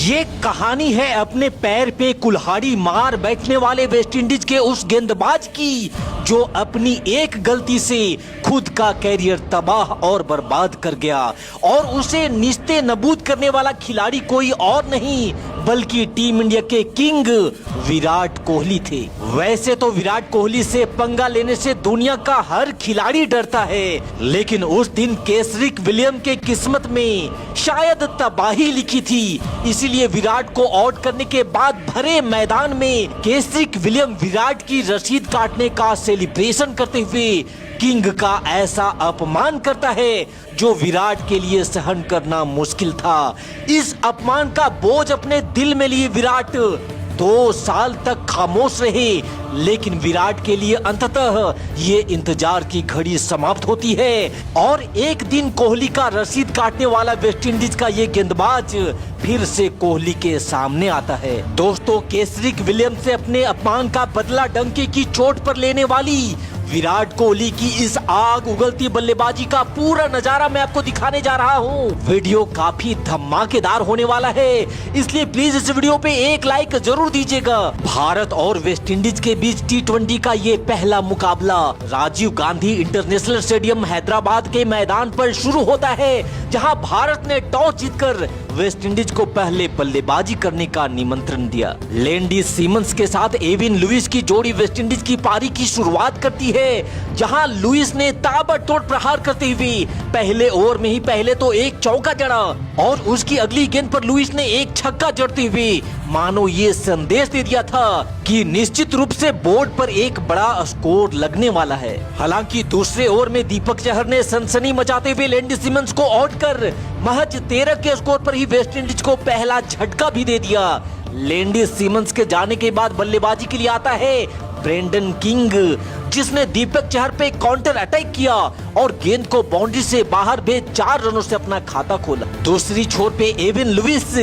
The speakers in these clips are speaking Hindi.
ये कहानी है अपने पैर पे कुल्हाड़ी मार बैठने वाले वेस्टइंडीज के उस गेंदबाज की जो अपनी एक गलती से खुद का कैरियर तबाह और बर्बाद कर गया। और उसे निस्ते नबूद करने वाला खिलाड़ी कोई और नहीं बल्कि टीम इंडिया के किंग विराट कोहली थे। वैसे तो विराट कोहली से पंगा लेने से दुनिया का हर खिलाड़ी डरता है, लेकिन उस दिन केसरिक विलियम के किस्मत में शायद तबाही लिखी थी। इसीलिए विराट को आउट करने के बाद भरे मैदान में केसरिक विलियम विराट की रसीद काटने का सेलिब्रेशन करते हुए किंग का ऐसा अपमान करता है जो विराट के लिए सहन करना मुश्किल था। इस अपमान का बोझ अपने दिल में लिए विराट 2 साल तक खामोश रहे, लेकिन विराट के लिए अंततः ये इंतजार की घड़ी समाप्त होती है और एक दिन कोहली का रसीद काटने वाला वेस्टइंडीज का ये गेंदबाज फिर से कोहली के सामने आता है। दोस्तों, केसरिक विलियम से अपने अपमान का बदला डंके की चोट पर लेने वाली विराट कोहली की इस आग उगलती बल्लेबाजी का पूरा नजारा मैं आपको दिखाने जा रहा हूँ। वीडियो काफी धमाकेदार होने वाला है, इसलिए प्लीज इस वीडियो पे एक लाइक जरूर दीजिएगा। भारत और वेस्टइंडीज के बीच T20 का ये पहला मुकाबला राजीव गांधी इंटरनेशनल स्टेडियम हैदराबाद के मैदान पर शुरू होता है, जहां भारत ने टॉस जीतकर वेस्टइंडीज को पहले बल्लेबाजी करने का निमंत्रण दिया। लेंडी सीमंस के साथ एविन लुइस की जोड़ी वेस्टइंडीज की पारी की शुरुआत करती है, जहां लुइस ने ताबड़तोड़ प्रहार करते हुए पहले ओवर में ही पहले तो एक चौका जड़ा और उसकी अगली गेंद पर लुइस ने एक छक्का जड़ते हुए मानो ये संदेश दे दिया था कि निश्चित रूप से बोर्ड पर एक बड़ा स्कोर लगने वाला है। हालांकि दूसरे ओवर में दीपक चहर ने सनसनी मचाते हुए लेंडी सीमंस को आउट कर महज 13 के स्कोर पर ही वेस्टइंडीज को पहला झटका भी दे दिया। लेंडी सीमंस के जाने के बाद बल्लेबाजी के लिए आता है ब्रेंडन किंग, जिसने दीपक चहर पे काउंटर अटैक किया और गेंद को बाउंड्री से बाहर भेज 4 रनों से अपना खाता खोला। दूसरी छोर पे एविन लुइस,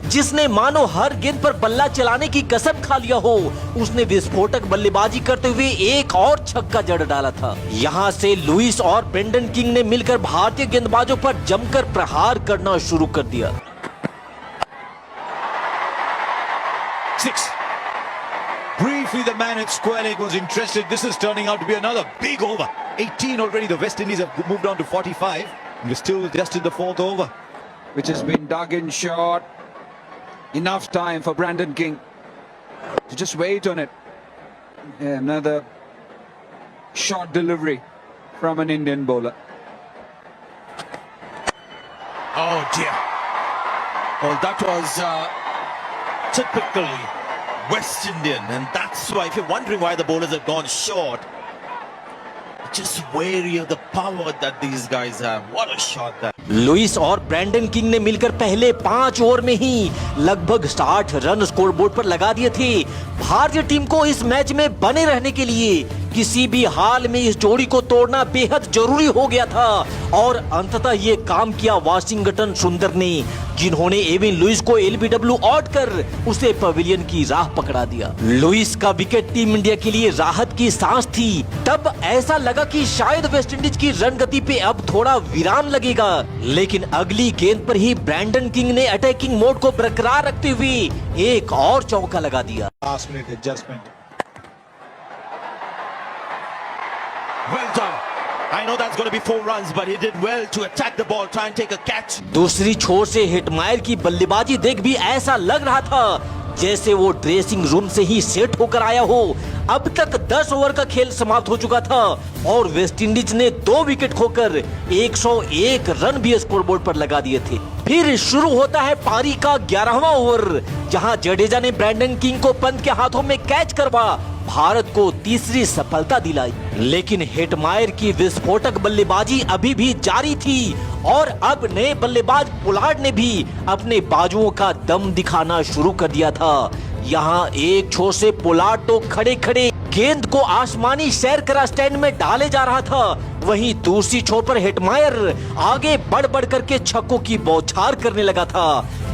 जिसने मानो हर गेंद पर बल्ला चलाने की कसम खा लिया हो, उसने विस्फोटक बल्लेबाजी करते हुए एक और छक्का जड़ डाला था। यहाँ से लुइस और ब्रेंडन किंग ने मिलकर भारतीय गेंदबाजों पर जमकर प्रहार करना शुरू कर दिया। 6. Briefly, the man at square leg was interested. This is turning out to be another big over. 18 already. The West Indies have moved on to 45. We're still just in the 4th over. Which has been dug in short. Enough time for Brandon King to just wait on it. Yeah, another short delivery from an Indian bowler. Oh dear. Well, that was typically West Indian, and that's why, if you're wondering why the bowlers have gone short, just wary of the power that these guys have. What a shot that. Lewis और ब्रैंडन किंग ने मिलकर पहले 5 ओवर में ही लगभग 60 रन स्कोरबोर्ड पर लगा दिए थे। भारतीय टीम को इस मैच में बने रहने के लिए किसी भी हाल में इस जोड़ी को तोड़ना बेहद जरूरी हो गया था और अंततः ये काम किया वाशिंगटन सुंदर ने, जिन्होंने एविन लुइस को LBW आउट कर उसे पवेलियन की राह पकड़ा दिया। लुइस का विकेट टीम इंडिया के लिए राहत की सांस थी। तब ऐसा लगा कि शायद वेस्टइंडीज की रन गति पे अब थोड़ा विराम लगेगा, लेकिन अगली गेंद पर ही ब्रैंडन किंग ने अटैकिंग मोड को बरकरार रखते हुए एक और चौका लगा दिया। Last minute adjustment. Well done. I know that's going to be 4 runs, but he did well to attack the ball, try and take a catch. दूसरी छोर से हिटमायर की बल्लेबाजी देख भी ऐसा लग रहा था जैसे वो ड्रेसिंग रूम से ही सेट होकर आया हो। अब तक 10 ओवर का खेल समाप्त हो चुका था और वेस्टइंडीज ने 2 विकेट खोकर 101 रन भी स्कोरबोर्ड पर लगा दिए थे। फिर शुरू होता है पारी का 11वां ओवर, जहां जडेजा ने ब्रैंडन किंग को पंत के हाथों में कैच करवा भारत को तीसरी सफलता दिलाई। लेकिन हेटमायर की विस्फोटक बल्लेबाजी अभी भी जारी थी और अब नए बल्लेबाज पोलार्ड ने भी अपने बाजुओं का दम दिखाना शुरू कर दिया था। यहाँ एक छोर से पोलार्ड तो खड़े खड़े गेंद को आसमानी सैर करा स्टैंड में डाले जा रहा था, वहीं दूसरी छोर पर हेटमायर आगे बढ़ बढ़ करके छक्कों की बौछार करने लगा था।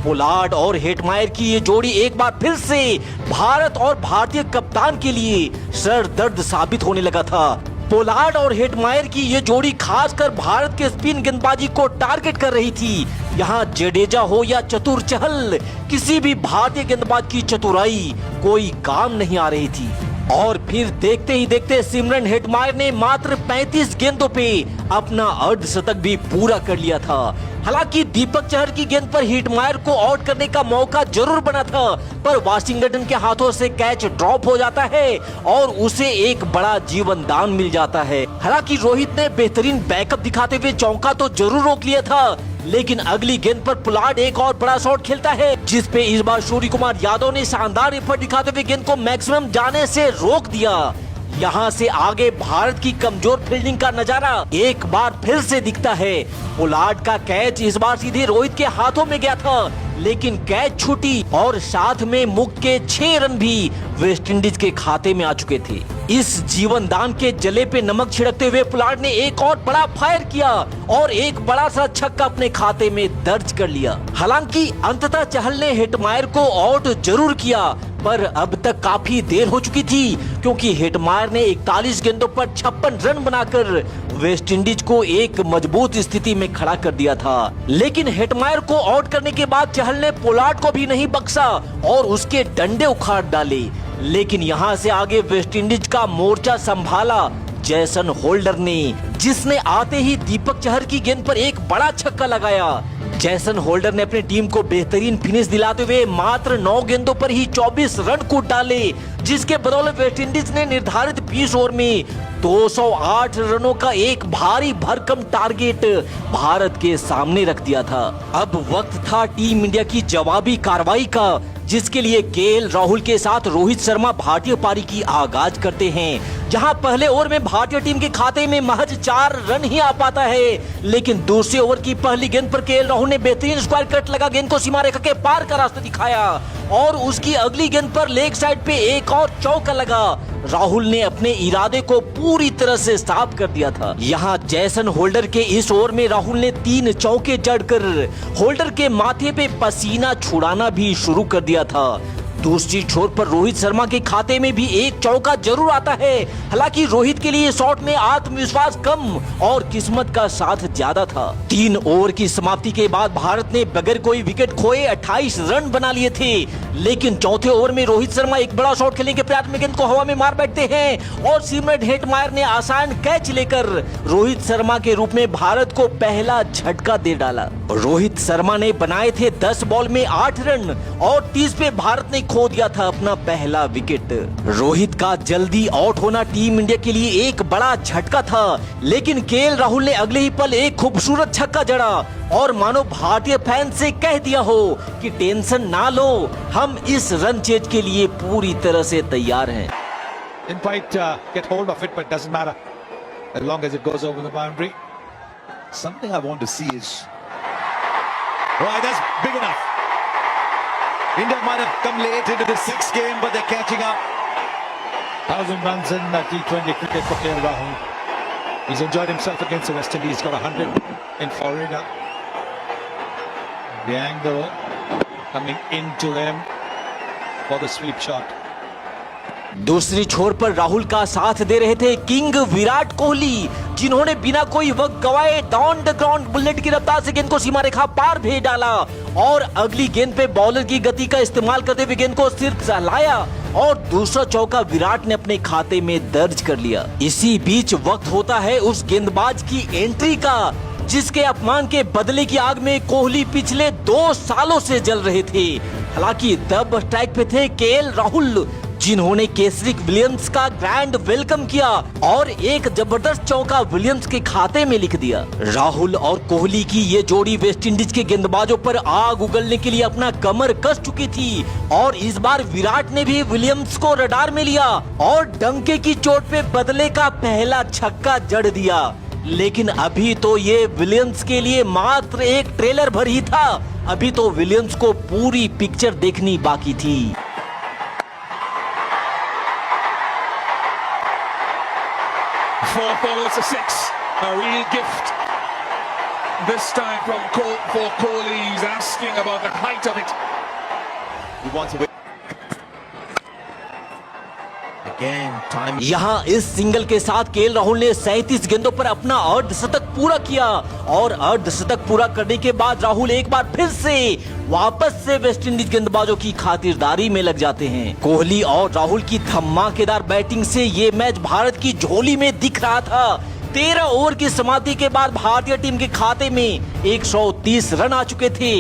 पोलार्ड और हेटमायर की ये जोड़ी एक बार फिर से भारत और भारतीय कप्तान के लिए सर दर्द साबित होने लगा था। पोलार्ड और हेटमायर की ये जोड़ी खासकर भारत के स्पिन गेंदबाजी को टारगेट कर रही थी, यहाँ जडेजा हो या चतुर चहल, किसी भी भारतीय गेंदबाज की चतुराई कोई काम नहीं आ रही थी। और फिर देखते ही देखते सिमरन हेटमायर ने मात्र 35 गेंदों पे अपना अर्धशतक भी पूरा कर लिया था। हालांकि दीपक चहर की गेंद पर हेटमायर को आउट करने का मौका जरूर बना था, पर वाशिंगटन के हाथों से कैच ड्रॉप हो जाता है और उसे एक बड़ा जीवन दान मिल जाता है। हालांकि रोहित ने बेहतरीन बैकअप दिखाते हुए चौका तो जरूर रोक लिया था, लेकिन अगली गेंद पर पोलार्ड एक और बड़ा शॉट खेलता है, जिस पे इस बार सूर्य कुमार यादव ने शानदार एफर्ट दिखाते हुए गेंद को मैक्सिमम जाने से रोक दिया। यहाँ से आगे भारत की कमजोर फील्डिंग का नजारा एक बार फिर से दिखता है। पोलार्ड का कैच इस बार सीधे रोहित के हाथों में गया था, लेकिन कैच छूटी और साथ में मुक्त के 6 रन भी वेस्टइंडीज के खाते में आ चुके थे। इस जीवन दान के जले पे नमक छिड़कते हुए पोलार्ड ने एक और बड़ा फायर किया और एक बड़ा सा छक्का अपने खाते में दर्ज कर लिया। हालांकि अंततः चहल ने हेटमायर को आउट जरूर किया, पर अब तक काफी देर हो चुकी थी, क्योंकि हेटमायर ने 41 गेंदों पर 56 रन बनाकर वेस्टइंडीज को एक मजबूत स्थिति में खड़ा कर दिया था। लेकिन हेटमायर को आउट करने के बाद चहल ने पोलार्ड को भी नहीं बख्शा और उसके डंडे उखाड़ डाले। लेकिन यहाँ से आगे वेस्टइंडीज का मोर्चा संभाला जैसन होल्डर ने, जिसने आते ही दीपक चहर की गेंद पर एक बड़ा छक्का लगाया। जैसन होल्डर ने अपनी टीम को बेहतरीन फिनिश दिलाते हुए मात्र 9 गेंदों पर ही 24 रन कूद डाले, जिसके बदौलत वेस्टइंडीज ने निर्धारित 20 ओवर में 208 रनों का एक भारी भरकम टारगेट भारत के सामने रख दिया था। अब वक्त था टीम इंडिया की जवाबी कार्रवाई का, जिसके लिए केएल राहुल के साथ रोहित शर्मा भारतीय पारी की आगाज करते हैं। जहां पहले ओवर में भारतीय टीम के खाते में महज 4 रन ही आ पाता है, लेकिन दूसरे ओवर की पहली गेंद पर केएल राहुल ने बेहतरीन स्क्वायर कट लगा गेंद को सीमा रेखा के पार का रास्ता दिखाया और उसकी अगली गेंद पर लेग साइड पे एक और चौका लगा। राहुल ने अपने इरादे को पूरी तरह से साफ कर दिया था। यहाँ जैसन होल्डर के इस ओवर में राहुल ने 3 चौके जड़कर होल्डर के माथे पे पसीना छुड़ाना भी शुरू कर दिया था। दूसरी छोर पर रोहित शर्मा के खाते में भी एक चौका जरूर आता है। हालांकि रोहित के लिए शॉट में आत्मविश्वास कम और किस्मत का साथ ज्यादा था। 3 ओवर की समाप्ति के बाद भारत ने बगैर कोई विकेट खोए 28 रन बना लिए थे, लेकिन चौथे ओवर में रोहित शर्मा एक बड़ा शॉट खेलने के प्रयास में गेंद को हवा में मार बैठते हैं और सिमरन हेटमायर ने आसान कैच लेकर रोहित शर्मा के रूप में भारत को पहला झटका दे डाला। रोहित शर्मा ने बनाए थे 10 बॉल में 8 रन और 30 पे भारत ने खो दिया था अपना पहला विकेट। रोहित का जल्दी आउट होना टीम इंडिया के लिए एक बड़ा झटका था, लेकिन केएल राहुल ने अगले ही पल एक खूबसूरत छक्का जड़ा और मानो भारतीय फैन से कह दिया हो कि टेंशन ना लो, हम इस रन चेज के लिए पूरी तरह से तैयार हैं। Didn't quite get hold of it, but doesn't matter as long as it goes over the boundary. Something I want to see is right. That's big enough. India might have come late into the 6th game, but they're catching up. 1,000 runs in T20 cricket for KL Rahul. He's enjoyed himself against the West Indies. Got 100 in Florida. The angle coming into him for the sweep shot. दूसरी छोर पर राहुल का साथ दे रहे थे किंग विराट कोहली, जिन्होंने बिना कोई वक्त गवाए डाउन द ग्राउंड बुलेट की रफ्तार से गेंद को सीमा रेखा पार भेज डाला और अगली गेंद पे बॉलर की गति का इस्तेमाल करते हुए गेंद को सिर्फ सहलाया और दूसरा चौका विराट ने अपने खाते में दर्ज कर लिया। इसी बीच वक्त होता है उस गेंदबाज की एंट्री का, जिसके अपमान के बदले की आग में कोहली पिछले 2 सालों से जल रहे थे। हालांकि तब स्ट्राइक पे थे केएल राहुल, जिन्होंने केसरिक विलियम्स का ग्रैंड वेलकम किया और एक जबरदस्त चौका विलियम्स के खाते में लिख दिया। राहुल और कोहली की ये जोड़ी वेस्टइंडीज के गेंदबाजों पर आग उगलने के लिए अपना कमर कस चुकी थी और इस बार विराट ने भी विलियम्स को रडार में लिया और डंके की चोट पे बदले का पहला छक्का जड़ दिया। लेकिन अभी तो ये विलियम्स के लिए मात्र एक ट्रेलर भर ही था, अभी तो विलियम्स को पूरी पिक्चर देखनी बाकी थी। 4 followers to 6, a real gift. This time from for Kohli, he's asking about the height of it. He wants to win. again. Time. यहाँ इस सिंगल के साथ केएल राहुल ने 37 गेंदों पर अपना अर्धशतक पूरा किया और अर्धशतक पूरा करने के बाद राहुल एक बार फिर से वापस से वेस्टइंडीज गेंदबाजों की खातिरदारी में लग जाते हैं। कोहली और राहुल की धमाकेदार बैटिंग से ये मैच भारत की झोली में दिख रहा था। 13 ओवर की समाप्ति के बाद भारतीय टीम के खाते में 130 रन आ चुके थे,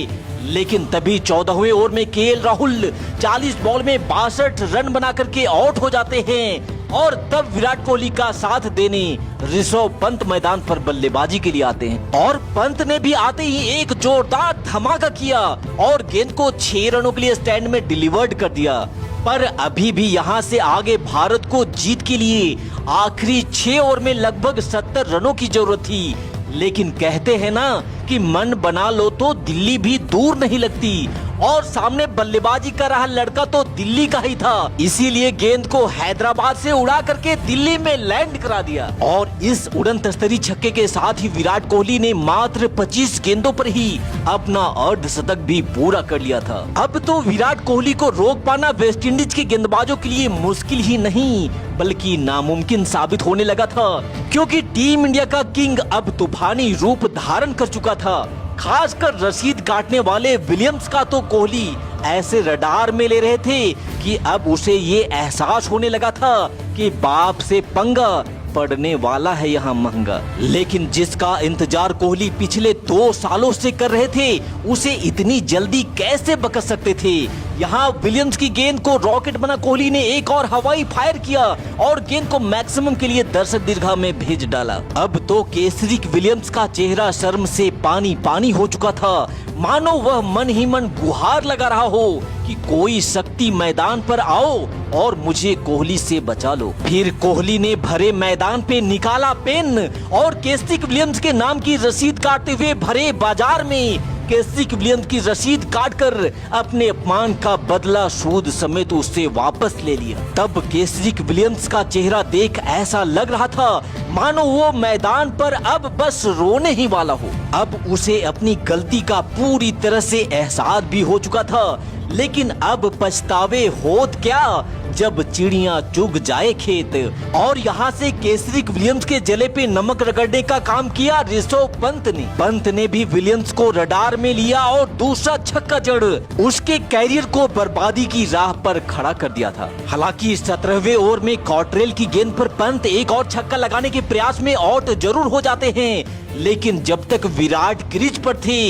लेकिन तभी 14वें ओवर में केएल राहुल 40 बॉल में 62 रन बना करके आउट हो जाते हैं और तब विराट कोहली का साथ देने ऋषभ पंत मैदान पर बल्लेबाजी के लिए आते हैं और पंत ने भी आते ही एक जोरदार धमाका किया और गेंद को 6 रनों के लिए स्टैंड में डिलीवर्ड कर दिया। पर अभी भी यहाँ से आगे भारत को जीत के लिए आखिरी 6 ओवर में लगभग 70 रनों की जरूरत थी, लेकिन कहते हैं ना कि मन बना लो तो दिल्ली भी दूर नहीं लगती और सामने बल्लेबाजी कर रहा लड़का तो दिल्ली का ही था, इसीलिए गेंद को हैदराबाद से उड़ा करके दिल्ली में लैंड करा दिया और इस उड़न तस्तरी छक्के के साथ ही विराट कोहली ने मात्र 25 गेंदों पर ही अपना अर्धशतक भी पूरा कर लिया था। अब तो विराट कोहली को रोक पाना वेस्टइंडीज के गेंदबाजों के लिए मुश्किल ही नहीं बल्कि नामुमकिन साबित होने लगा था, क्योंकि टीम इंडिया का किंग अब तूफानी रूप धारण कर चुका था। खासकर रसीद काटने वाले विलियम्स का तो कोहली ऐसे रडार में ले रहे थे कि अब उसे ये एहसास होने लगा था कि बाप से पंगा पड़ने वाला है यहाँ महंगा। लेकिन जिसका इंतजार कोहली पिछले 2 सालों से कर रहे थे उसे इतनी जल्दी कैसे बकस सकते थे। यहाँ विलियम्स की गेंद को रॉकेट बना कोहली ने एक और हवाई फायर किया और गेंद को मैक्सिमम के लिए दर्शक दीर्घा में भेज डाला। अब तो केसरी विलियम्स का चेहरा शर्म से पानी पानी हो चुका था, मानो वह मन ही मन गुहार लगा रहा हो कि कोई शक्ति मैदान पर आओ और मुझे कोहली से बचा लो। फिर कोहली ने भरे मैदान पे निकाला पेन और केसरी विलियम्स के नाम की रसीद काटते हुए भरे बाजार में केसरी विलियम्स की रसीद काटकर अपने अपमान का बदला सूद समेत उससे वापस ले लिया। तब केसरी विलियम्स का चेहरा देख ऐसा लग रहा था मानो वो मैदान पर अब बस रोने ही वाला हो। अब उसे अपनी गलती का पूरी तरह से एहसास भी हो चुका था, लेकिन अब पछतावे होत क्या जब चिड़िया चुग जाए खेत। और यहाँ से केसरी विलियम्स के जले पे नमक रगड़ने का काम किया ऋषभ पंत ने भी विलियम्स को रडार में लिया और दूसरा छक्का जड़ उसके कैरियर को बर्बादी की राह पर खड़ा कर दिया था। हालांकि 17वें ओवर में कॉट्रेल की गेंद पर पंत एक और छक्का लगाने के प्रयास में आउट जरूर हो जाते हैं, लेकिन जब तक विराट क्रीज पर थे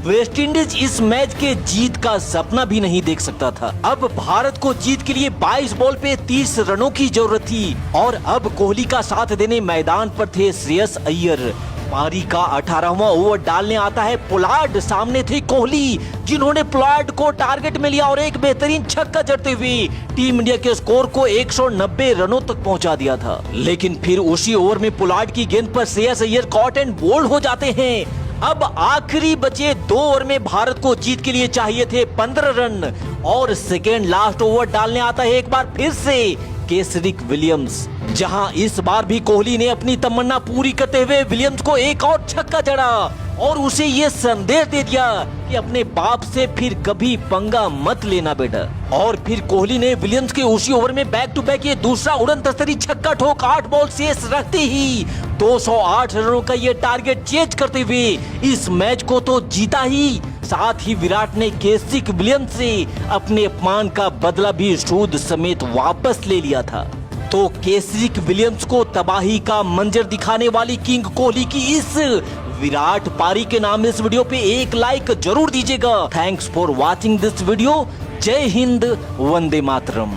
वेस्टइंडीज इस मैच के जीत का सपना भी नहीं देख सकता था। अब भारत को जीत के लिए 22 बॉल पे 30 रनों की जरूरत थी और अब कोहली का साथ देने मैदान पर थे श्रेयस अय्यर। पारी का 18वां ओवर डालने आता है पोलार्ड, सामने थे कोहली जिन्होंने पोलार्ड को टारगेट में लिया और एक बेहतरीन छक्का जड़ते हुए टीम इंडिया के स्कोर को 190 रनों तक पहुंचा दिया था। लेकिन फिर उसी ओवर में पोलार्ड की गेंद पर Shreyas Iyer caught and bowled हो जाते हैं। अब आखिरी बचे 2 ओवर में भारत को जीत के लिए चाहिए थे 15 रन और सेकेंड लास्ट ओवर डालने आता है एक बार फिर से केसरी विलियम्स, जहां इस बार भी कोहली ने अपनी तमन्ना पूरी करते हुए विलियम्स को एक और छक्का जड़ा और उसे ये संदेश दे दिया कि अपने बाप से फिर कभी पंगा मत लेना बेटा। और फिर कोहली ने विलियम्स के उसी ओवर में बैक टू बैक ये दूसरा उड़न तस्तरी छक्का ठोक 8 बॉल शेष रखते ही 208 रनों का ये टारगेट चेज करते हुए इस मैच को तो जीता ही, साथ ही विराट ने केसरी विलियम्स से अपने अपमान का बदला भी सूद समेत वापस ले लिया था। तो केसरी विलियम्स को तबाही का मंजर दिखाने वाली किंग कोहली की इस विराट पारी के नाम इस वीडियो पे एक लाइक जरूर दीजिएगा। Thanks for watching this video. जय हिंद, वंदे मातरम।